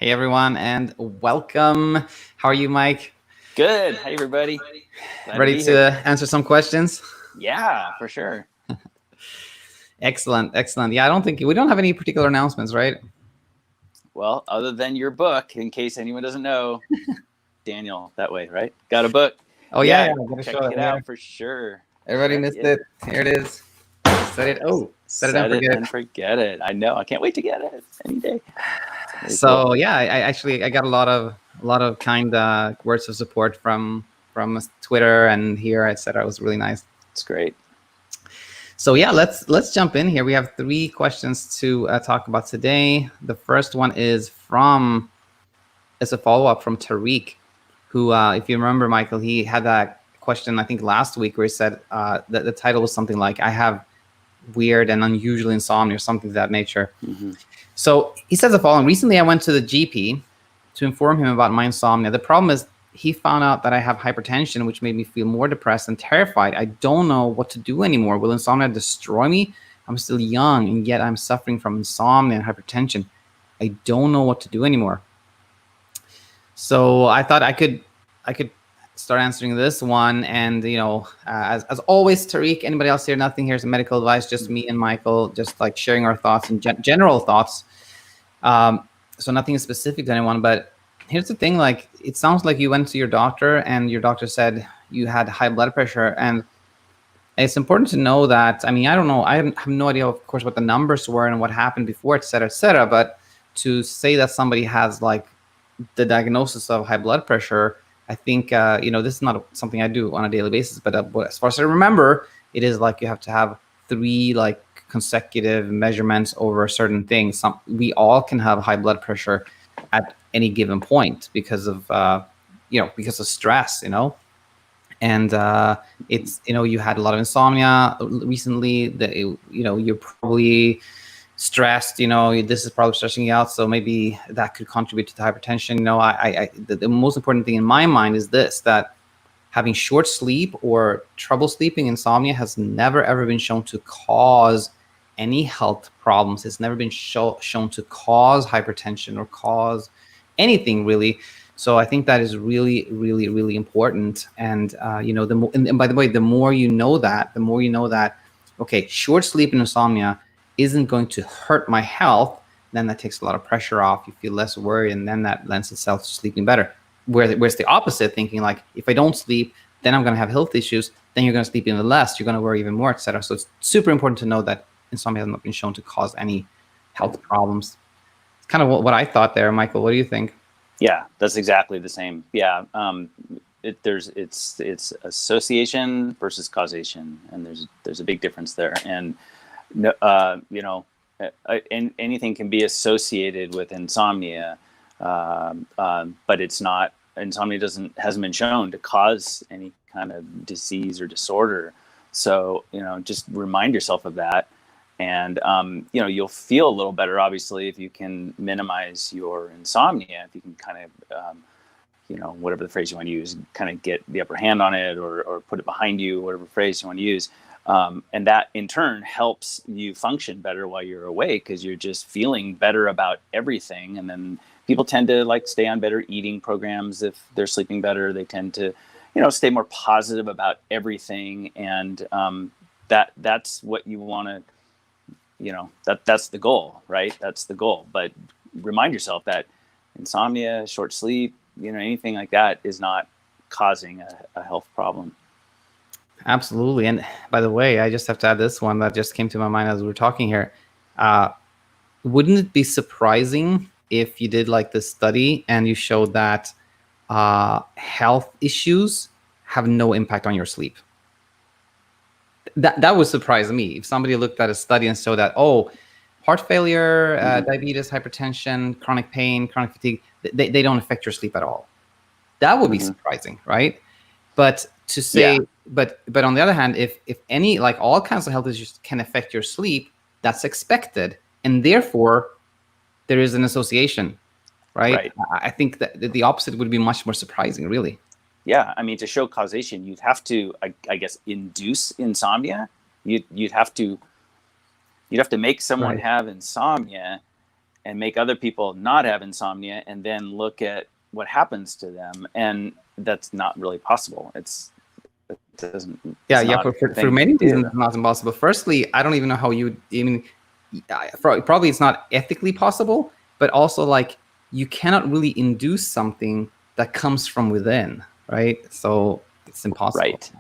Hey everyone, and welcome. How are you, Mike? Good. Hey, everybody. Glad to Ready be here. to answer some questions? Yeah, for sure. Excellent, excellent. Yeah, I don't think we don't have any particular announcements, right? Well, other than your book, in case anyone doesn't know, Daniel, that way, right? Got a book. Oh yeah, Yeah, yeah. I'm gonna check show it it here. out for sure. Everybody Heck missed yeah. it. Here it is. Set it. Oh, set it and Set it forget it. and forget it. I know. I can't wait to get it any day. Very cool. So yeah, I actually I got a lot of kind words of support from Twitter and here, etc. It was really nice. It's great. So yeah, let's jump in here. We have three questions to talk about today. The first one is a follow-up from Tarik, who, if you remember, Michael, he had that question, I think, last week where he said that the title was something like, I have weird and unusual insomnia or something of that nature. Mm-hmm. So he says the following: recently I went to the GP to inform him about my insomnia. The problem is he found out that I have hypertension, which made me feel more depressed and terrified. I don't know what to do anymore. Will insomnia destroy me? I'm still young, and yet I'm suffering from insomnia and hypertension. I don't know what to do anymore. So I thought I could start answering this one, and as always, Tarik, anybody else here? Nothing here is medical advice. Just me and Michael, just like sharing our thoughts and general thoughts. So nothing is specific to anyone. But here's the thing: like, it sounds like you went to your doctor, and your doctor said you had high blood pressure, and it's important to know that. I mean, I don't know. I have no idea, of course, what the numbers were and what happened before, et cetera, et cetera. But to say that somebody has like the diagnosis of high blood pressure, I think this is not something I do on a daily basis, but as far as I remember, it is like you have to have three like consecutive measurements over certain things. We all can have high blood pressure at any given point because of because of stress, and it's you had a lot of insomnia recently. That you're probably stressed, this is probably stressing you out, so maybe that could contribute to the hypertension. The most important thing in my mind is this: that having short sleep or trouble sleeping, insomnia, has never ever been shown to cause any health problems. It's never been shown to cause hypertension or cause anything really. So I think that is really, really, really important. And and by the way, the more you know that, okay, short sleep and insomnia isn't going to hurt my health, then that takes a lot of pressure off. You feel less worried, and then that lends itself to sleeping better. Where's the opposite, thinking like, if I don't sleep, then I'm going to have health issues. Then you're going to sleep even less. You're going to worry even more, etc. So it's super important to know that insomnia has not been shown to cause any health problems. It's kind of what I thought there, Michael. What do you think? Yeah, that's exactly the same. Yeah. It's association versus causation, and there's a big difference there. And anything can be associated with insomnia, but it's not. Insomnia hasn't been shown to cause any kind of disease or disorder. So just remind yourself of that, and you'll feel a little better, obviously, if you can minimize your insomnia. If you can kind of whatever the phrase you want to use, kind of get the upper hand on it, or put it behind you, whatever phrase you want to use. And that in turn helps you function better while you're awake, because you're just feeling better about everything. And then people tend to like stay on better eating programs if they're sleeping better. They tend to, stay more positive about everything. And that's what you want to, that's the goal, right? That's the goal. But remind yourself that insomnia, short sleep, anything like that is not causing a health problem. Absolutely. And by the way, I just have to add this one that just came to my mind as we were talking here. Wouldn't it be surprising if you did like this study and you showed that health issues have no impact on your sleep? That would surprise me if somebody looked at a study and showed that, heart failure, diabetes, hypertension, chronic pain, chronic fatigue, they don't affect your sleep at all. That would be surprising, right? But to say, but on the other hand, if any, like, all kinds of health issues can affect your sleep, that's expected, and therefore there is an association, right? I think that the opposite would be much more surprising, really. Yeah, I mean, to show causation, you'd have to, I guess, induce insomnia. You'd have to make someone have insomnia, and make other people not have insomnia, and then look at what happens to them. And that's not really possible. It doesn't. Yeah. For many reasons, it's not impossible. Firstly, I don't even know how you would even. Probably it's not ethically possible, but also like you cannot really induce something that comes from within, right? So it's impossible. Right.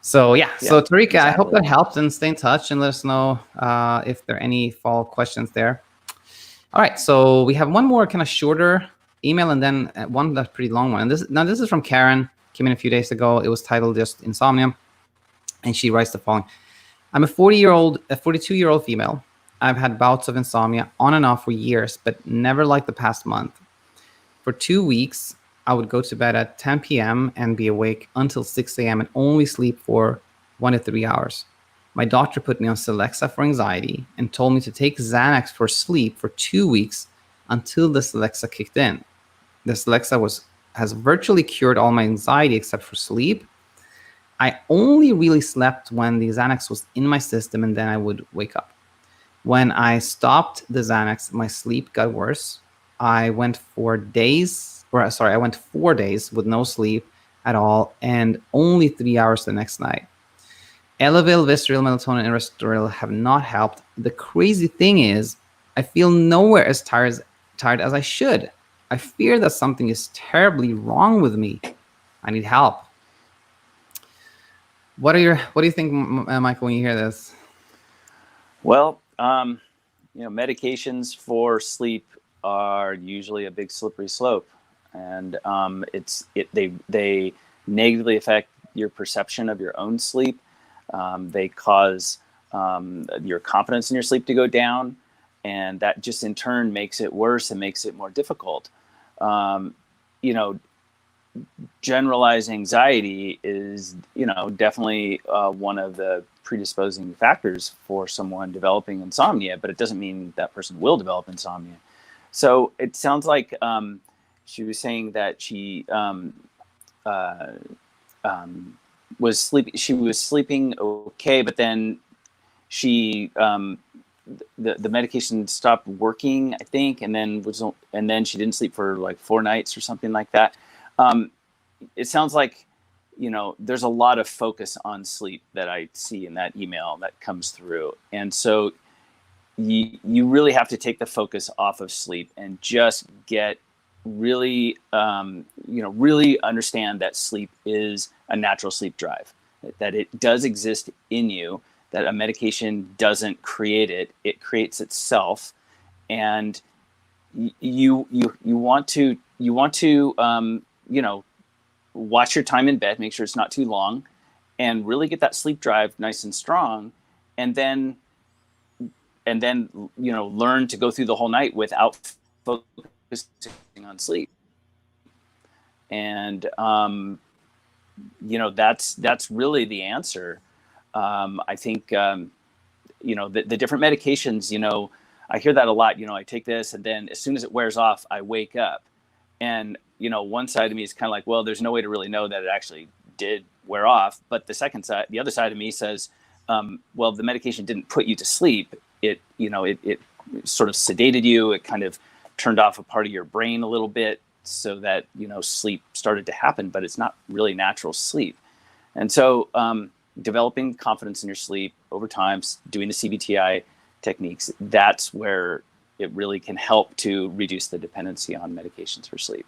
So yeah. So Tarik, exactly. I hope that helped, and stay in touch and let us know if there are any follow-up questions there. All right. So we have one more kind of shorter email, and then one that's pretty long one. And this is from Karen. Came in a few days ago. It was titled just insomnia, and she writes the following. I'm a 42-year-old female. I've had bouts of insomnia on and off for years, but never like the past month. For 2 weeks, I would go to bed at 10 p.m. and be awake until 6 a.m. and only sleep for 1 to 3 hours. My doctor put me on Celexa for anxiety and told me to take Xanax for sleep for 2 weeks until the Celexa kicked in. The Celexa has virtually cured all my anxiety except for sleep. I only really slept when the Xanax was in my system, and then I would wake up. When I stopped the Xanax, my sleep got worse. I went 4 days with no sleep at all and only 3 hours the next night. Elavil, Vistaril, melatonin, and Restoril have not helped. The crazy thing is, I feel nowhere as tired as I should. I fear that something is terribly wrong with me. I need help. What do you think, Michael, when you hear this? Well, medications for sleep are usually a big slippery slope, and they negatively affect your perception of your own sleep. They cause your confidence in your sleep to go down, and that just in turn makes it worse and makes it more difficult. Generalized anxiety is, definitely one of the predisposing factors for someone developing insomnia, but it doesn't mean that person will develop insomnia. So it sounds like she was saying that she was sleeping okay, but then she the medication stopped working, I think, and then she didn't sleep for like 4 nights or something like that. It sounds like, there's a lot of focus on sleep that I see in that email that comes through. And so you really have to take the focus off of sleep and just get really, really understand that sleep is a natural sleep drive, that it does exist in you, that a medication doesn't create it, it creates itself. And you want to watch your time in bed, make sure it's not too long, and really get that sleep drive nice and strong, and then learn to go through the whole night without focusing on sleep. And that's really the answer. I think the different medications, I hear that a lot. I take this, and then as soon as it wears off, I wake up. And, one side of me is kind of like, well, there's no way to really know that it actually did wear off. But the other side of me says, well, the medication didn't put you to sleep. It sort of sedated you. It kind of turned off a part of your brain a little bit so that, sleep started to happen, but it's not really natural sleep. And so developing confidence in your sleep over time, doing the CBTI techniques, that's where it really can help to reduce the dependency on medications for sleep.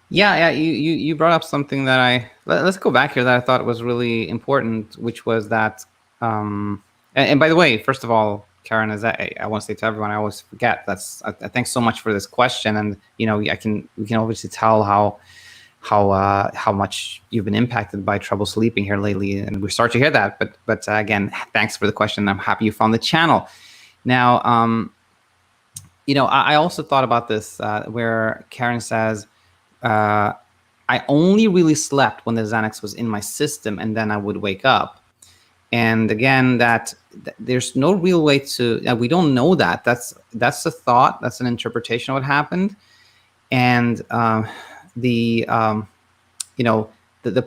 Yeah. You brought up something that let's go back here that I thought was really important, which was that, and by the way, first of all, Karen, I want to say to everyone, I always forget, thanks so much for this question. And, we can obviously tell how much you've been impacted by trouble sleeping here lately, and we start to hear that. But again, thanks for the question. I'm happy you found the channel. Now, I also thought about this where Karen says, I only really slept when the Xanax was in my system, and then I would wake up. And again, that there's no real way to, we don't know that. That's a thought. That's an interpretation of what happened. And the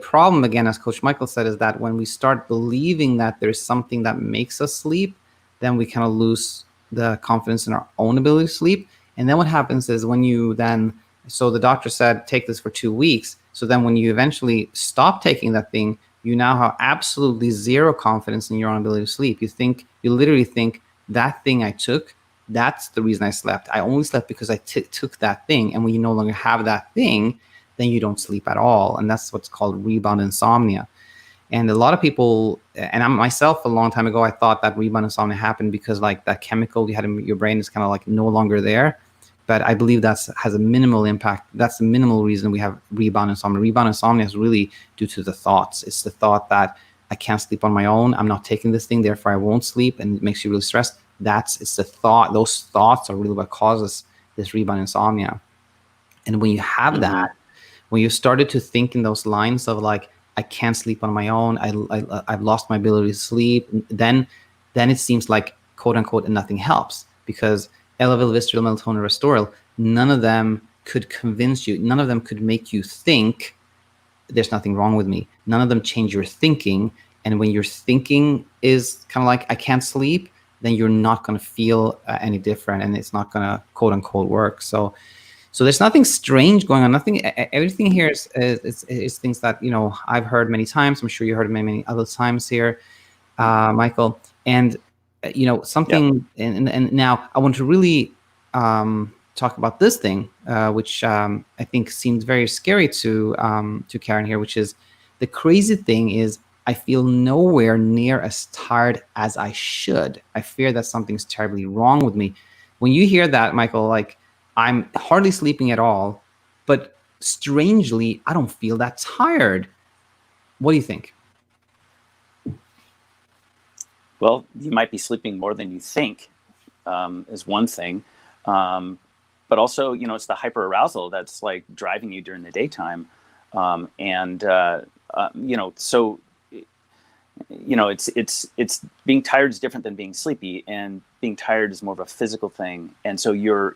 problem, again, as Coach Michael said, is that when we start believing that there's something that makes us sleep, then we kind of lose the confidence in our own ability to sleep. And then what happens is when you then, so the doctor said, take this for 2 weeks. So then when you eventually stop taking that thing, you now have absolutely zero confidence in your own ability to sleep. You literally think that thing I took, that's the reason I slept. I only slept because I took that thing. And when you no longer have that thing, then you don't sleep at all. And that's what's called rebound insomnia. And a lot of people, and I myself, a long time ago, I thought that rebound insomnia happened because like that chemical you had in your brain is kind of like no longer there. But I believe has a minimal impact. That's the minimal reason we have rebound insomnia. Rebound insomnia is really due to the thoughts. It's the thought that I can't sleep on my own. I'm not taking this thing, therefore I won't sleep, and it makes you really stressed. It's the thought. Those thoughts are really what causes this rebound insomnia. And when you have that, when you started to think in those lines of like, I can't sleep on my own, I've lost my ability to sleep, then it seems like, quote unquote, nothing helps, because Elavil, Visceral, Melatonin, Restoral, none of them could convince you, none of them could make you think there's nothing wrong with me. None of them change your thinking. And when your thinking is kind of like, I can't sleep, then you're not going to feel any different, and it's not going to, quote unquote, work. So there's nothing strange going on. Everything here is things that, I've heard many times. I'm sure you heard many other times here, Michael. And something. Yep. And now I want to really talk about this thing, which I think seems very scary to Karen here, which is the crazy thing is I feel nowhere near as tired as I should. I fear that something's terribly wrong with me. When you hear that, Michael, like, I'm hardly sleeping at all, but strangely, I don't feel that tired. What do you think? Well, you might be sleeping more than you think, is one thing. But also, it's the hyperarousal that's like driving you during the daytime. So, it's being tired is different than being sleepy, and being tired is more of a physical thing. And so your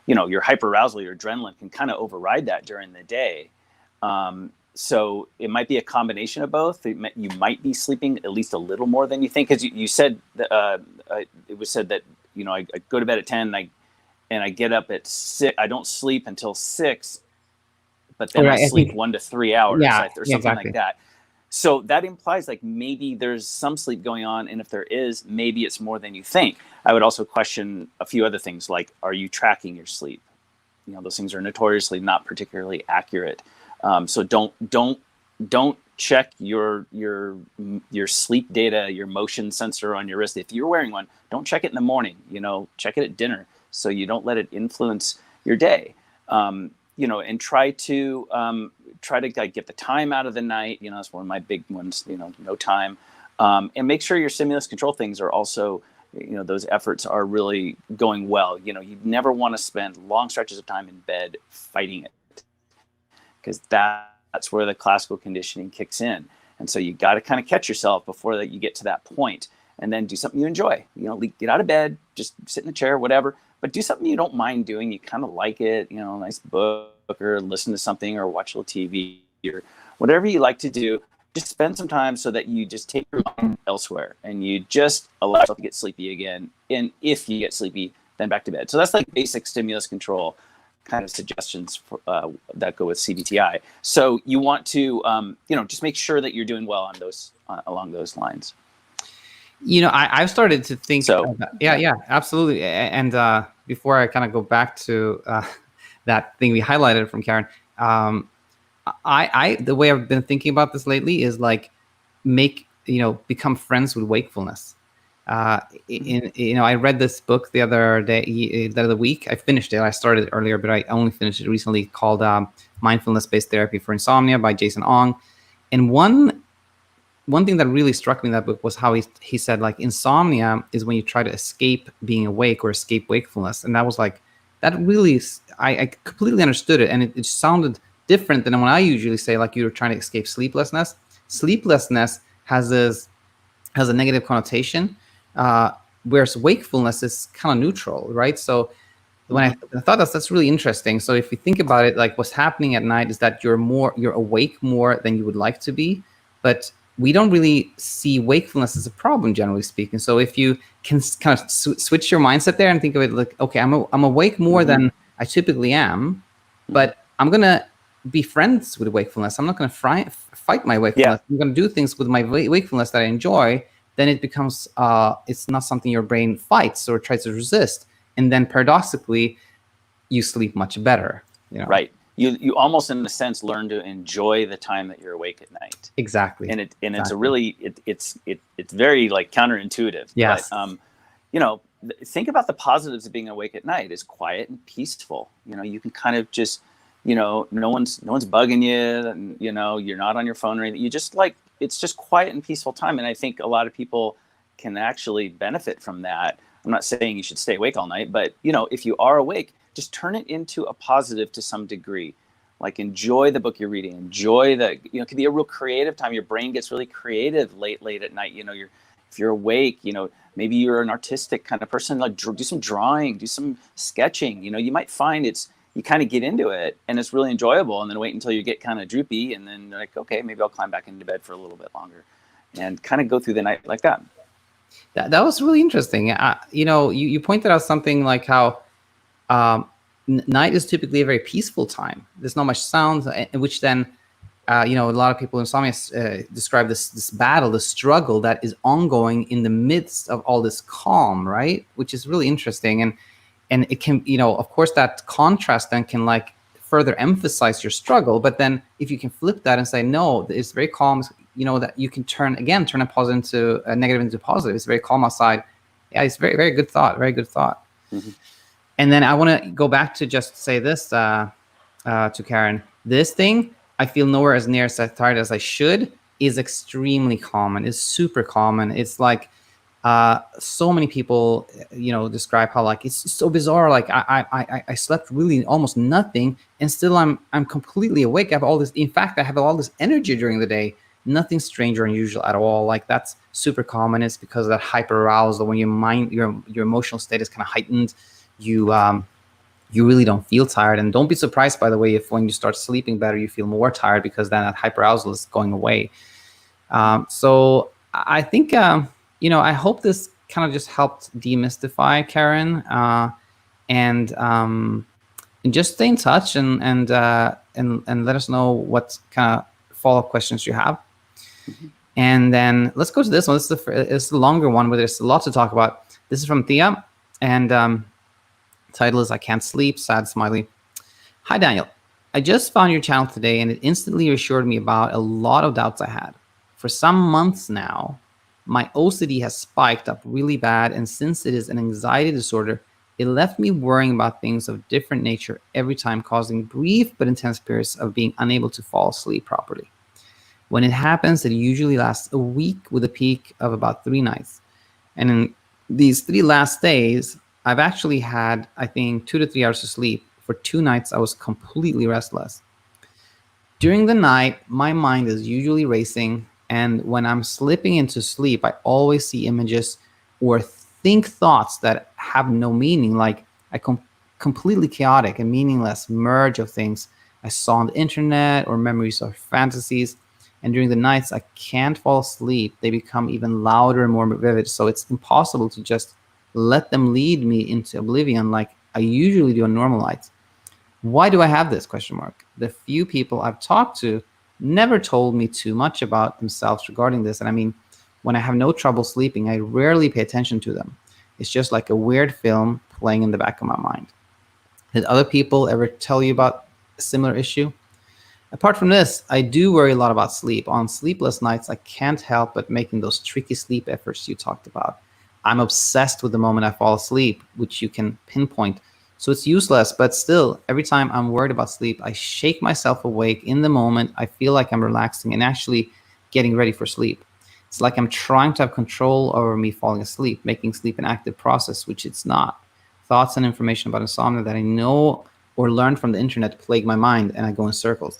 hyperarousal, your adrenaline can kind of override that during the day. So it might be a combination of both. You might be sleeping at least a little more than you think, because you said it was said that I go to bed at 10 and I get up at 6. I don't sleep until 6, but then I sleep 1 to 3 hours, or something exactly like that. So that implies like maybe there's some sleep going on, and if there is, maybe it's more than you think. I would also question a few other things, like, are you tracking your sleep? Those things are notoriously not particularly accurate. So don't check your sleep data, your motion sensor on your wrist. If you're wearing one, don't check it in the morning. Check it at dinner, so you don't let it influence your day. And try to like get the time out of the night. That's one of my big ones. No time, and make sure your stimulus control things are also, those efforts are really going well. You never want to spend long stretches of time in bed fighting it, because that's where the classical conditioning kicks in. And so you got to kind of catch yourself before that you get to that point, and then do something you enjoy. Get out of bed, just sit in a chair, whatever, but do something you don't mind doing. You kind of like it, a nice book, or listen to something, or watch a little TV, or whatever you like to do. Just spend some time so that you just take your mind elsewhere, and you just allow yourself to get sleepy again. And if you get sleepy, then back to bed. So that's like basic stimulus control kind of suggestions for, that go with CBTI. So you want to, just make sure that you're doing well on those along those lines. I've started to think. So, yeah, absolutely. And before I kind of go back to that thing we highlighted from Karen, the way I've been thinking about this lately is like become friends with wakefulness. I read this book the other week. I finished it. I started earlier, but I only finished it recently, called Mindfulness-Based Therapy for Insomnia by Jason Ong. And one thing that really struck me in that book was how he said, like, insomnia is when you try to escape being awake or escape wakefulness. And that was like, that really, I completely understood it. And it sounded different than when I usually say, like, you're trying to escape sleeplessness. Sleeplessness has a negative connotation, whereas wakefulness is kind of neutral, right? So when I thought that's really interesting. So if you think about it, like, what's happening at night is that you're awake more than you would like to be, but we don't really see wakefulness as a problem, generally speaking. So if you can kind of switch your mindset there and think of it like, okay, I'm awake more than I typically am, but I'm going to be friends with wakefulness. I'm not going to fight my wakefulness. I'm going to do things with my wakefulness that I enjoy. Then it becomes, it's not something your brain fights or tries to resist. And then paradoxically, you sleep much better. You know? Right. You almost, in a sense, learn to enjoy the time that you're awake at night. Exactly. And it's a really, it's very like counterintuitive. Yes. But, you know, think about the positives of being awake at night. It's quiet and peaceful. You know, you can kind of just, you know, no one's bugging you, and, you know, you're not on your phone or anything. You just like, it's just quiet and peaceful time. And I think a lot of people can actually benefit from that. I'm not saying you should stay awake all night, but, you know, if you are awake, just turn it into a positive to some degree. Like, enjoy the book you're reading, enjoy the, you know, it can be a real creative time. Your brain gets really creative late at night. You know, if you're awake, you know, maybe you're an artistic kind of person, like do some drawing, do some sketching. You know, you might find you kind of get into it and it's really enjoyable, and then wait until you get kind of droopy, and then like, okay, maybe I'll climb back into bed for a little bit longer and kind of go through the night like that. That was really interesting. You know, you pointed out something like how night is typically a very peaceful time. There's not much sound, which then, you know, a lot of people in insomnia describe this battle, this struggle that is ongoing in the midst of all this calm, right? Which is really interesting. And it can, you know, of course, that contrast then can like further emphasize your struggle. But then if you can flip that and say, no, it's very calm, you know, that you can turn a positive into a negative into positive. It's very calm outside. Yeah, it's very, very good thought. Very good thought. Mm-hmm. And then I want to go back to just say this to Karen. This thing, I feel nowhere as near as tired as I should, is extremely common. It's super common. It's like so many people, you know, describe how like it's so bizarre. Like I slept really almost nothing, and still I'm completely awake. I have all this. In fact, I have all this energy during the day. Nothing strange or unusual at all. Like that's super common. It's because of that hyper arousal when your emotional state is kind of heightened. You really don't feel tired, and don't be surprised, by the way, if when you start sleeping better, you feel more tired, because then that hyperarousal is going away. So I think, you know, I hope this kind of just helped demystify Karen, and just stay in touch and let us know what kind of follow-up questions you have. Mm-hmm. And then let's go to this one. It's the longer one, where there's a lot to talk about. This is from Thea, and title is I Can't Sleep, sad smiley. Hi, Daniel. I just found your channel today, and it instantly reassured me about a lot of doubts I had. For some months now, my OCD has spiked up really bad, and since it is an anxiety disorder, it left me worrying about things of different nature every time, causing brief but intense periods of being unable to fall asleep properly. When it happens, it usually lasts a week with a peak of about 3 nights. And in these 3 last days, I've actually had, I think, 2 to 3 hours of sleep. For 2 nights, I was completely restless. During the night, my mind is usually racing, and when I'm slipping into sleep, I always see images or think thoughts that have no meaning, like a completely chaotic and meaningless merge of things I saw on the internet or memories or fantasies. And during the nights, I can't fall asleep. They become even louder and more vivid, so it's impossible to just let them lead me into oblivion like I usually do on normal nights. Why do I have this? ? The few people I've talked to never told me too much about themselves regarding this. And I mean, when I have no trouble sleeping, I rarely pay attention to them. It's just like a weird film playing in the back of my mind. Did other people ever tell you about a similar issue? Apart from this, I do worry a lot about sleep. On sleepless nights, I can't help but making those tricky sleep efforts you talked about. I'm obsessed with the moment I fall asleep, which you can pinpoint. So it's useless, but still, every time I'm worried about sleep, I shake myself awake in the moment. I feel like I'm relaxing and actually getting ready for sleep. It's like I'm trying to have control over me falling asleep, making sleep an active process, which it's not. Thoughts and information about insomnia that I know or learned from the internet plague my mind, and I go in circles.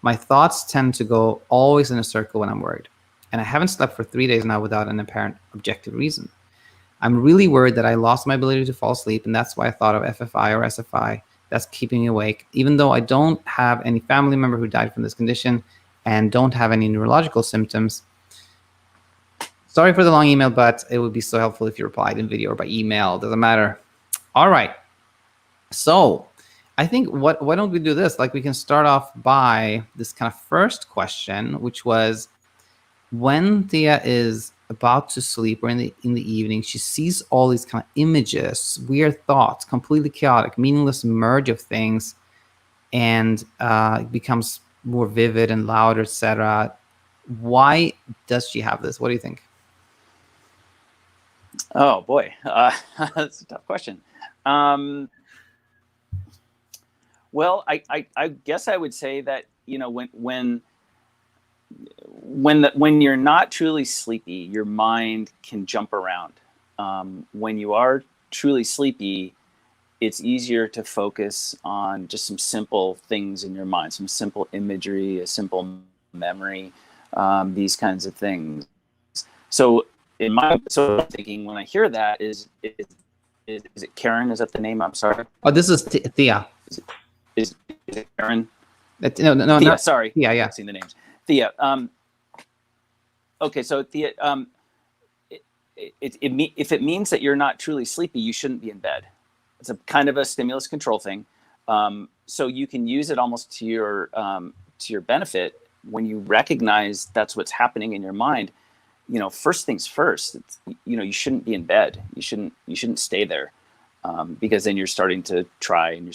My thoughts tend to go always in a circle when I'm worried. And I haven't slept for 3 days now without an apparent objective reason. I'm really worried that I lost my ability to fall asleep, and that's why I thought of FFI or SFI that's keeping me awake, even though I don't have any family member who died from this condition and don't have any neurological symptoms. Sorry for the long email, but it would be so helpful if you replied in video or by email. Doesn't matter. All right. So I think why don't we do this? Like we can start off by this kind of first question, which was when Thea is about to sleep or in the evening, she sees all these kind of images, weird thoughts, completely chaotic, meaningless merge of things, and it becomes more vivid and louder, etc. Why does she have this? What do you think? Oh boy, that's a tough question. Well, I guess I would say that, you know, when you're not truly sleepy, your mind can jump around. When you are truly sleepy, it's easier to focus on just some simple things in your mind, some simple imagery, a simple memory, these kinds of things. So so I'm thinking when I hear that is it Karen? Is that the name? I'm sorry. Oh, this is Thea. Is it Karen? No, Thea, not sorry. Thea, yeah. I've seen the names. Thea. Okay, so Thea, if it means that you're not truly sleepy, you shouldn't be in bed. It's a kind of a stimulus control thing. So you can use it almost to your benefit when you recognize that's what's happening in your mind. You know, first things first. You know, you shouldn't be in bed. You shouldn't stay there, because then you're starting to try and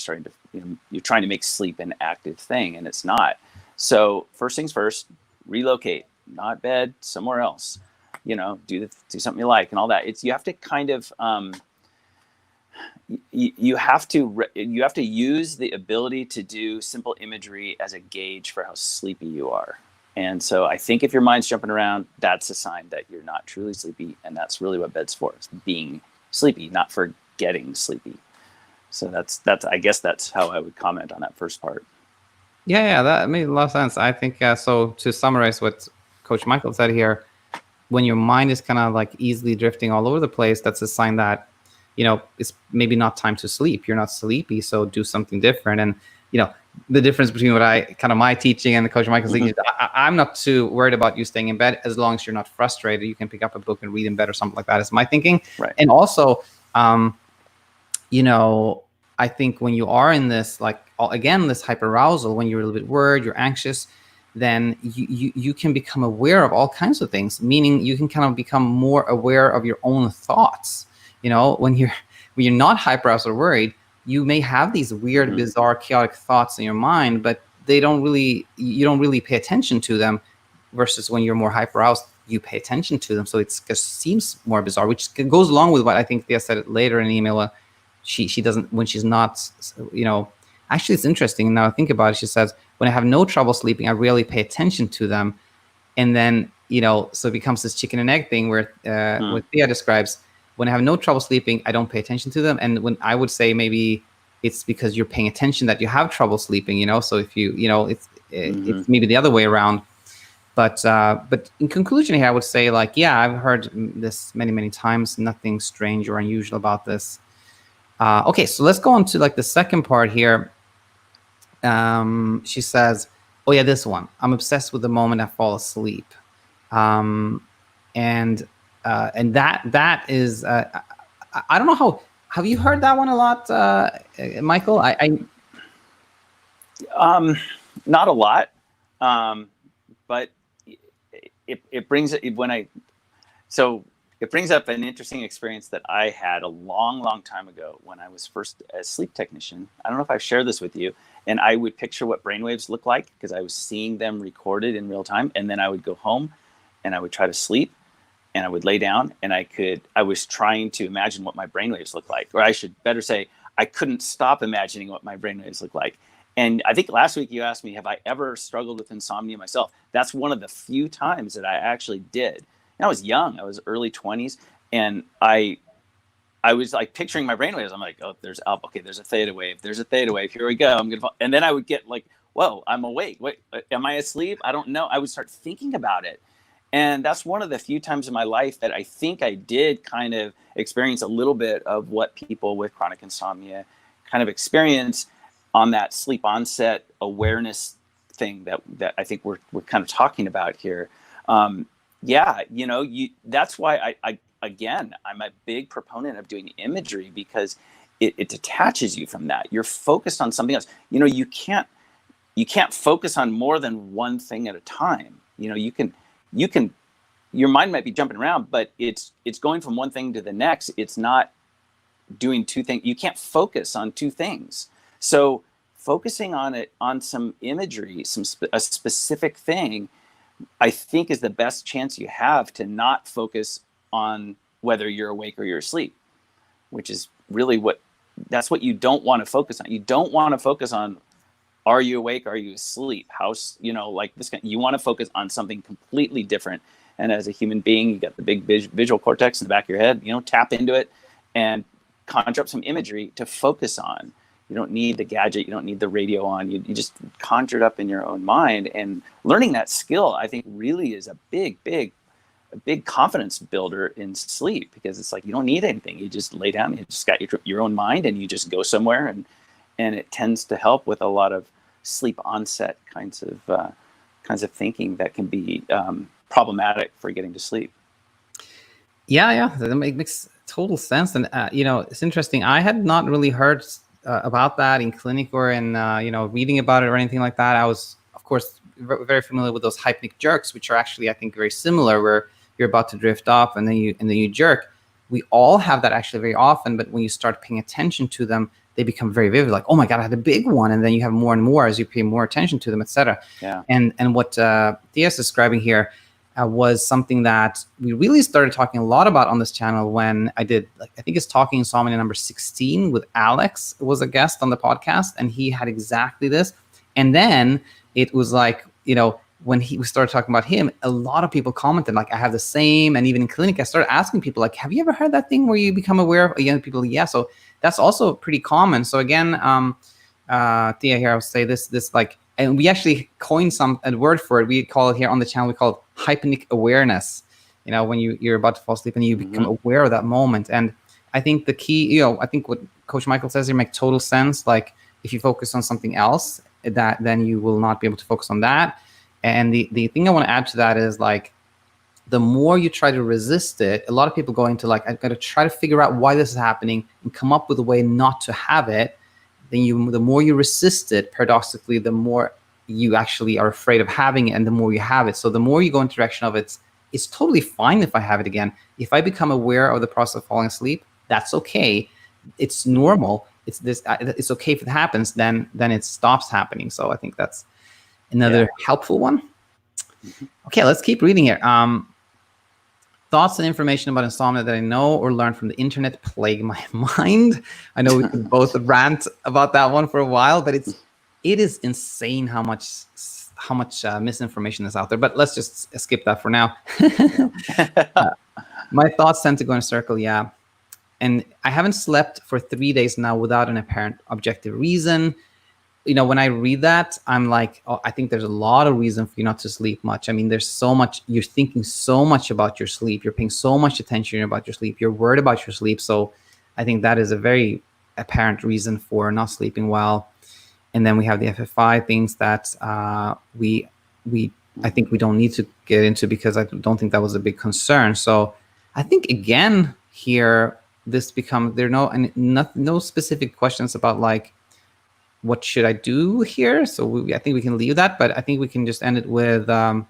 you're trying to make sleep an active thing, and it's not. So first things first, relocate, not bed, somewhere else. You know, do something you like and all that. You have to kind of you have to use the ability to do simple imagery as a gauge for how sleepy you are. And so I think if your mind's jumping around, that's a sign that you're not truly sleepy, and that's really what bed's for, is being sleepy, not for getting sleepy. So that's I guess that's how I would comment on that first part. Yeah, that made a lot of sense. I think so. To summarize what Coach Michael said here, when your mind is kind of like easily drifting all over the place, that's a sign that, you know, it's maybe not time to sleep. You're not sleepy, so do something different. And, you know, the difference between what my teaching and the Coach Michael's teaching, I'm not too worried about you staying in bed as long as you're not frustrated. You can pick up a book and read in bed or something like that, is my thinking. Right. And also, you know, I think when you are in this, like, again, this hyperarousal, when you're a little bit worried, you're anxious, then you can become aware of all kinds of things, meaning you can kind of become more aware of your own thoughts. You know, when you're not hyperaroused or worried, you may have these weird, bizarre, chaotic thoughts in your mind, but you don't really pay attention to them, versus when you're more hyperaroused, you pay attention to them. So it just seems more bizarre, which goes along with what I think Thea said later in the email. She doesn't, when she's not, you know, actually it's interesting now I think about it. She says, when I have no trouble sleeping, I rarely pay attention to them. And then, you know, so it becomes this chicken and egg thing where what Thea describes, when I have no trouble sleeping, I don't pay attention to them. And when I would say maybe it's because you're paying attention that you have trouble sleeping, you know. So if you know, it's maybe the other way around. But in conclusion here, I would say, like, yeah, I've heard this many times. Nothing strange or unusual about this. Okay, so let's go on to like the second part here. She says, "Oh yeah, this one. I'm obsessed with the moment I fall asleep." And that is, I don't know how. Have you heard that one a lot, Michael? Not a lot, but it brings it when I. So it brings up an interesting experience that I had a long time ago when I was first a sleep technician. I don't know if I've shared this with you. And I would picture what brainwaves look like because I was seeing them recorded in real time. And then I would go home and I would try to sleep and I would lay down and I was trying to imagine what my brainwaves look like. Or I should better say, I couldn't stop imagining what my brainwaves look like. And I think last week you asked me, have I ever struggled with insomnia myself? That's one of the few times that I actually did. And I was young, I was early 20s. And I was like picturing my brainwaves. I'm like, oh, there's a theta wave. There's a theta wave. Here we go. And then I would get like, whoa, I'm awake. Wait, am I asleep? I don't know. I would start thinking about it. And that's one of the few times in my life that I think I did kind of experience a little bit of what people with chronic insomnia kind of experience on that sleep onset awareness thing that I think we're kind of talking about here. Yeah, that's why again, I'm a big proponent of doing imagery, because it detaches you from that. You're focused on something else. You can't focus on more than one thing at a time. You can your mind might be jumping around, but it's going from one thing to the next. It's not doing two things. You can't focus on two things. So focusing on some imagery, a specific thing, I think is the best chance you have to not focus on whether you're awake or you're asleep, which is really that's what you don't want to focus on. You don't want to focus on, are you awake? Are you asleep? Like this you want to focus on something completely different. And as a human being, you got the big visual cortex in the back of your head, tap into it and conjure up some imagery to focus on. You don't need the gadget. You don't need the radio on. You just conjure it up in your own mind. And learning that skill, I think, really is a big confidence builder in sleep, because it's like you don't need anything. You just lay down. You just got your own mind, and you just go somewhere. And it tends to help with a lot of sleep onset kinds of thinking that can be problematic for getting to sleep. Yeah, that makes total sense. And it's interesting. I had not really heard about that in clinic or in reading about it or anything like that. I was, of course, very familiar with those hypnic jerks, which are actually, I think, very similar, where you're about to drift off and then you jerk. We all have that actually very often, but when you start paying attention to them, they become very vivid. Like, oh my God, I had a big one, and then you have more and more as you pay more attention to them, etc. Yeah. And what Thea is describing here was something that we really started talking a lot about on this channel when I did, I think it's Talking Insomnia number 16 with Alex was a guest on the podcast, and he had exactly this. And then it was like, when we started talking about him, a lot of people commented like, I have the same. And even in clinic, I started asking people like, have you ever heard that thing where you become aware of, people, yeah. So that's also pretty common. So again, Thea here, I'll say this like, and we actually coined a word for it. We call it here on the channel, we call it hypnic awareness. When you're about to fall asleep and you become aware of that moment. And I think the key, I think what Coach Michael says here makes total sense. Like if you focus on something else, then you will not be able to focus on that. And the thing I want to add to that is like, the more you try to resist it, a lot of people go into like, I've got to try to figure out why this is happening and come up with a way not to have it. Then the more you resist it, paradoxically, the more you actually are afraid of having it, and the more you have it. So the more you go in the direction of it's totally fine if I have it again. If I become aware of the process of falling asleep, that's okay. It's normal. It's okay if it happens. Then it stops happening. So I think that's another helpful one. Okay, let's keep reading here. Thoughts and information about insomnia that I know or learned from the internet plague my mind. I know we could both rant about that one for a while, but it is insane how much misinformation is out there. But let's just skip that for now. My thoughts tend to go in a circle, yeah. And I haven't slept for 3 days now without an apparent objective reason. When I read that, I'm like, oh, I think there's a lot of reason for you not to sleep much. I mean, there's so much, you're thinking so much about your sleep. You're paying so much attention about your sleep. You're worried about your sleep. So I think that is a very apparent reason for not sleeping well. And then we have the FFI things that I think we don't need to get into, because I don't think that was a big concern. So I think, again, here, there are no specific questions about like, what should I do here? So I think we can leave that, but I think we can just end it with, I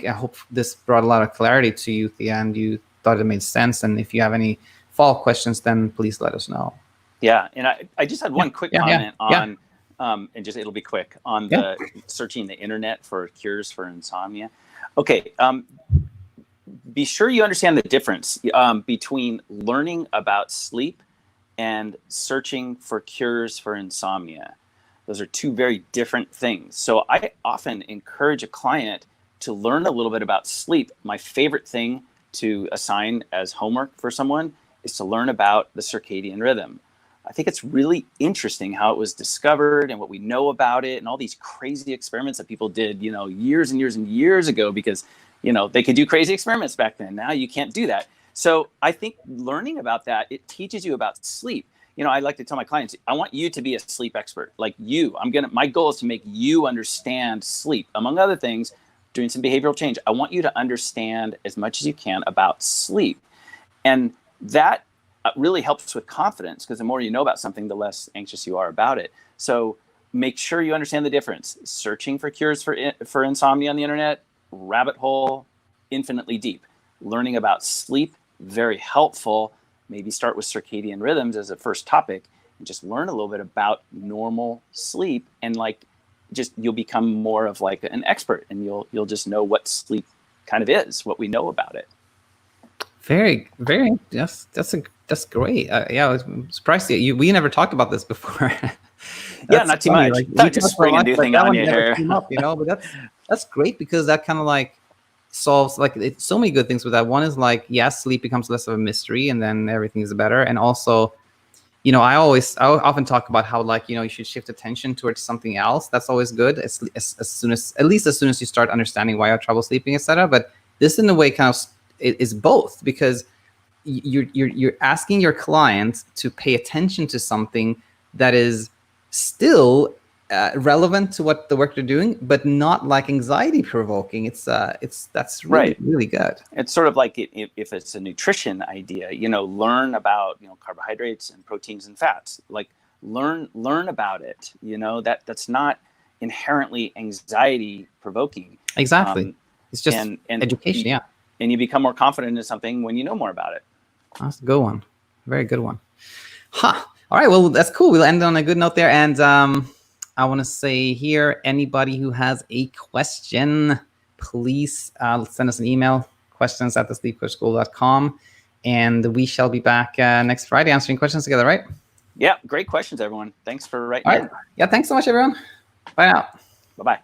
hope this brought a lot of clarity to you, Thea, and you thought it made sense. And if you have any follow-up questions, then please let us know. Yeah, and I just had one quick comment on, and just it'll be quick, on the searching the internet for cures for insomnia. Okay, be sure you understand the difference between learning about sleep and searching for cures for insomnia. Those are two very different things. So I often encourage a client to learn a little bit about sleep. My favorite thing to assign as homework for someone is to learn about the circadian rhythm. I think it's really interesting how it was discovered and what we know about it, and all these crazy experiments that people did, years and years and years ago, because, they could do crazy experiments back then. Now you can't do that. So I think learning about that, it teaches you about sleep. I like to tell my clients, I want you to be a sleep expert, like you. My goal is to make you understand sleep. Among other things, doing some behavioral change. I want you to understand as much as you can about sleep. And that really helps with confidence, because the more you know about something, the less anxious you are about it. So make sure you understand the difference. Searching for cures for insomnia on the internet, rabbit hole, infinitely deep. Learning about sleep, very helpful. Maybe start with circadian rhythms as a first topic, and just learn a little bit about normal sleep, and like just you'll become more of like an expert, and you'll just know what sleep kind of is, what we know about it. Very, very. That's great. Yeah, I was surprised that we never talked about this before. Yeah, not too much. Like, Not just spring a new thing on you here. Up, but that's great, because that kind of like solves like so many good things with that. One is like, yes, sleep becomes less of a mystery, and then everything is better. And also, I often talk about how like, you should shift attention towards something else. That's always good as soon as you start understanding why you have trouble sleeping, etc. But this in a way kind of is both, because you're asking your client to pay attention to something that is still relevant to what the work they're doing, but not like anxiety provoking. That's really, right. Really good. It's sort of like if it's a nutrition idea, learn about carbohydrates and proteins and fats. Like learn about it. That's not inherently anxiety provoking. Exactly. It's just and education. Yeah. And you become more confident in something when you know more about it. That's a good one. Very good one. All right. Well, that's cool. We'll end on a good note there. And I want to say here, anybody who has a question, please send us an email, questions@thesleepcoachschool.com. And we shall be back next Friday answering questions together, right? Yeah. Great questions, everyone. Thanks for writing in. Yeah. Thanks so much, everyone. Bye now. Bye-bye.